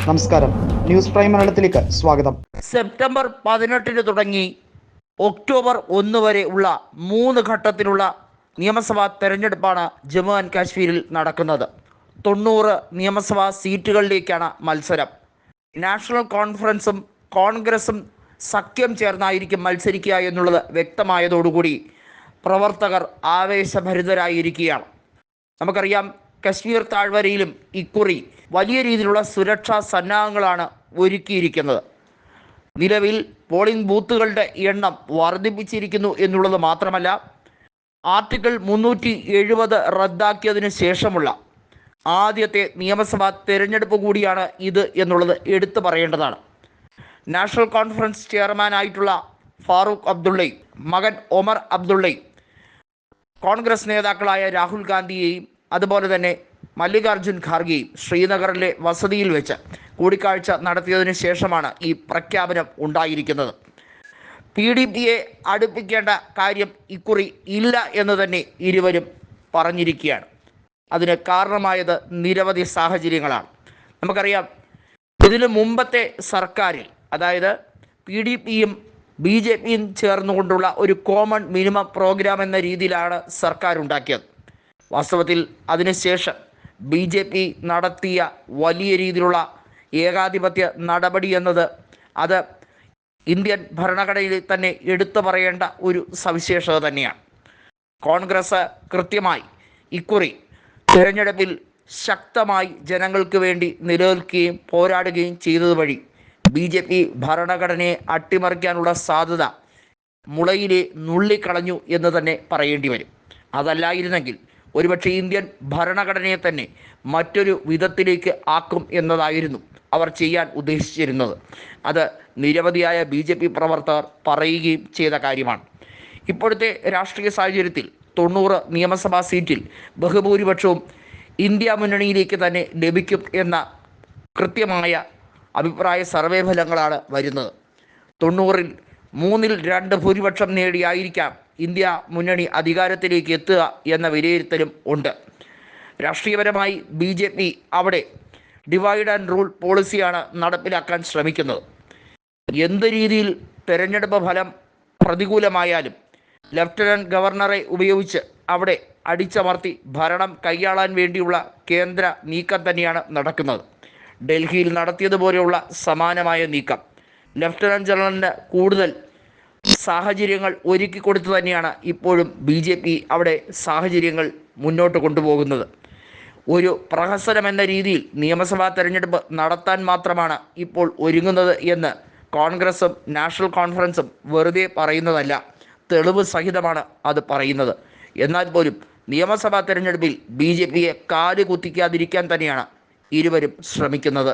നമസ്കാരം, news prime മലയാളത്തിലേക്ക് സ്വാഗതം. സെപ്റ്റംബർ 18 തുടങ്ങി ഒക്ടോബർ 1 വരെ ഉള്ള 3 ഘട്ടത്തിലുള്ള നിയമസഭാ തെരഞ്ഞെടുപ്പാണ് ജമ്മു ആൻഡ് കാശ്മീരിൽ നടക്കുന്നത്. 90 നിയമസഭാ സീറ്റുകളിലേക്കാണ് മത്സരം. നാഷണൽ കോൺഫറൻസും കോൺഗ്രസും സഖ്യം ചേർന്നായിരിക്കും മത്സരിക്കുക എന്നുള്ളത് വ്യക്തമായതോടുകൂടി പ്രവർത്തകർ ആവേശഭരിതരായിരിക്കുകയാണ്. നമുക്കറിയാം, കശ്മീർ താഴ്വരയിലും ഇക്കുറി വലിയ രീതിയിലുള്ള സുരക്ഷാ സന്നാഹങ്ങളാണ് ഒരുക്കിയിരിക്കുന്നത്. നിലവിൽ പോളിംഗ് ബൂത്തുകളുടെ എണ്ണം വർദ്ധിപ്പിച്ചിരിക്കുന്നു എന്നുള്ളത് മാത്രമല്ല, ആർട്ടിക്കിൾ 370 റദ്ദാക്കിയതിന് ശേഷമുള്ള ആദ്യത്തെ നിയമസഭാ തെരഞ്ഞെടുപ്പ് കൂടിയാണ് ഇത് എന്നുള്ളത് എടുത്തു പറയേണ്ടതാണ്. നാഷണൽ കോൺഫറൻസ് ചെയർമാനായിട്ടുള്ള ഫാറൂഖ് അബ്ദുള്ളയും മകൻ ഒമർ അബ്ദുള്ളയും കോൺഗ്രസ് നേതാക്കളായ രാഹുൽ ഗാന്ധിയെയും അതുപോലെ തന്നെ മല്ലികാർജുൻ ഖാർഗെയും ശ്രീനഗറിലെ വസതിയിൽ വെച്ച് കൂടിക്കാഴ്ച നടത്തിയതിന് ശേഷമാണ് ഈ പ്രഖ്യാപനം ഉണ്ടായിരിക്കുന്നത്. PDPയെ അടുപ്പിക്കേണ്ട കാര്യം ഇക്കുറി ഇല്ല എന്ന് തന്നെ ഇരുവരും പറഞ്ഞിരിക്കുകയാണ്. അതിന് കാരണമായത് നിരവധി സാഹചര്യങ്ങളാണ്. നമുക്കറിയാം, ഇതിനു മുമ്പത്തെ സർക്കാരിൽ, അതായത് PDPയും BJPയും ചേർന്നുകൊണ്ടുള്ള ഒരു കോമൺ മിനിമം പ്രോഗ്രാം എന്ന രീതിയിലാണ് സർക്കാർ ഉണ്ടാക്കിയത്. വാസ്തവത്തിൽ അതിനുശേഷം BJP നടത്തിയ വലിയ രീതിയിലുള്ള ഏകാധിപത്യ നടപടി എന്നത് അത് ഇന്ത്യൻ ഭരണഘടനയിൽ തന്നെ എടുത്തു പറയേണ്ട ഒരു സവിശേഷത തന്നെയാണ്. കോൺഗ്രസ് കൃത്യമായി ഇക്കുറി തിരഞ്ഞെടുപ്പിൽ ശക്തമായി ജനങ്ങൾക്ക് വേണ്ടി നിലനിൽക്കുകയും പോരാടുകയും ചെയ്തതുവഴി BJP ഭരണഘടനയെ അട്ടിമറിക്കാനുള്ള സാധ്യത മുളയിലെ നുള്ളിക്കളഞ്ഞു എന്ന് തന്നെ പറയേണ്ടി വരും. അതല്ലായിരുന്നെങ്കിൽ ഒരുപക്ഷെ ഇന്ത്യൻ ഭരണഘടനയെ തന്നെ മറ്റൊരു വിധത്തിലേക്ക് ആക്കും എന്നതായിരുന്നു അവർ ചെയ്യാൻ ഉദ്ദേശിച്ചിരുന്നത്. അത് നിരവധിയായ BJP പ്രവർത്തകർ പറയുകയും ചെയ്ത കാര്യമാണ്. ഇപ്പോഴത്തെ രാഷ്ട്രീയ സാഹചര്യത്തിൽ 90 നിയമസഭാ സീറ്റിൽ ബഹുഭൂരിപക്ഷവും ഇന്ത്യ മുന്നണിയിലേക്ക് തന്നെ ലഭിക്കും എന്ന കൃത്യമായ അഭിപ്രായ സർവേ ഫലങ്ങളാണ് വരുന്നത്. 90-ൽ 3/2 ഭൂരിപക്ഷം നേടിയായിരിക്കാം ഇന്ത്യ മുന്നണി അധികാരത്തിലേക്ക് എത്തുക എന്ന വിലയിരുത്തലും ഉണ്ട്. രാഷ്ട്രീയപരമായി BJP അവിടെ ഡിവൈഡ് ആൻഡ് റൂൾ പോളിസിയാണ് നടപ്പിലാക്കാൻ ശ്രമിക്കുന്നത്. എന്ത് രീതിയിൽ തെരഞ്ഞെടുപ്പ് ഫലം പ്രതികൂലമായാലും ലഫ്റ്റനൻറ്റ് ഗവർണറെ ഉപയോഗിച്ച് അവിടെ അടിച്ചമർത്തി ഭരണം കൈയാളാൻ വേണ്ടിയുള്ള കേന്ദ്ര നീക്കം തന്നെയാണ് നടക്കുന്നത്. ഡൽഹിയിൽ നടത്തിയതുപോലെയുള്ള സമാനമായ നീക്കം ലഫ്റ്റനൻറ്റ് ജനറലിന് കൂടുതൽ സാഹചര്യങ്ങൾ ഒരുക്കി കൊടുത്തു തന്നെയാണ് ഇപ്പോഴും BJP അവിടെ സാഹചര്യങ്ങൾ മുന്നോട്ട് കൊണ്ടുപോകുന്നത്. ഒരു പ്രഹസനം എന്ന രീതിയിൽ നിയമസഭാ തെരഞ്ഞെടുപ്പ് നടത്താൻ മാത്രമാണ് ഇപ്പോൾ ഒരുങ്ങുന്നത് എന്ന് കോൺഗ്രസും നാഷണൽ കോൺഫറൻസും വെറുതെ പറയുന്നതല്ല, തെളിവ് സഹിതമാണ് അത് പറയുന്നത്. എന്നാൽ പോലും നിയമസഭാ തെരഞ്ഞെടുപ്പിൽ BJPയെ കാല് കുത്തിക്കാതിരിക്കാൻ തന്നെയാണ് ഇരുവരും ശ്രമിക്കുന്നത്.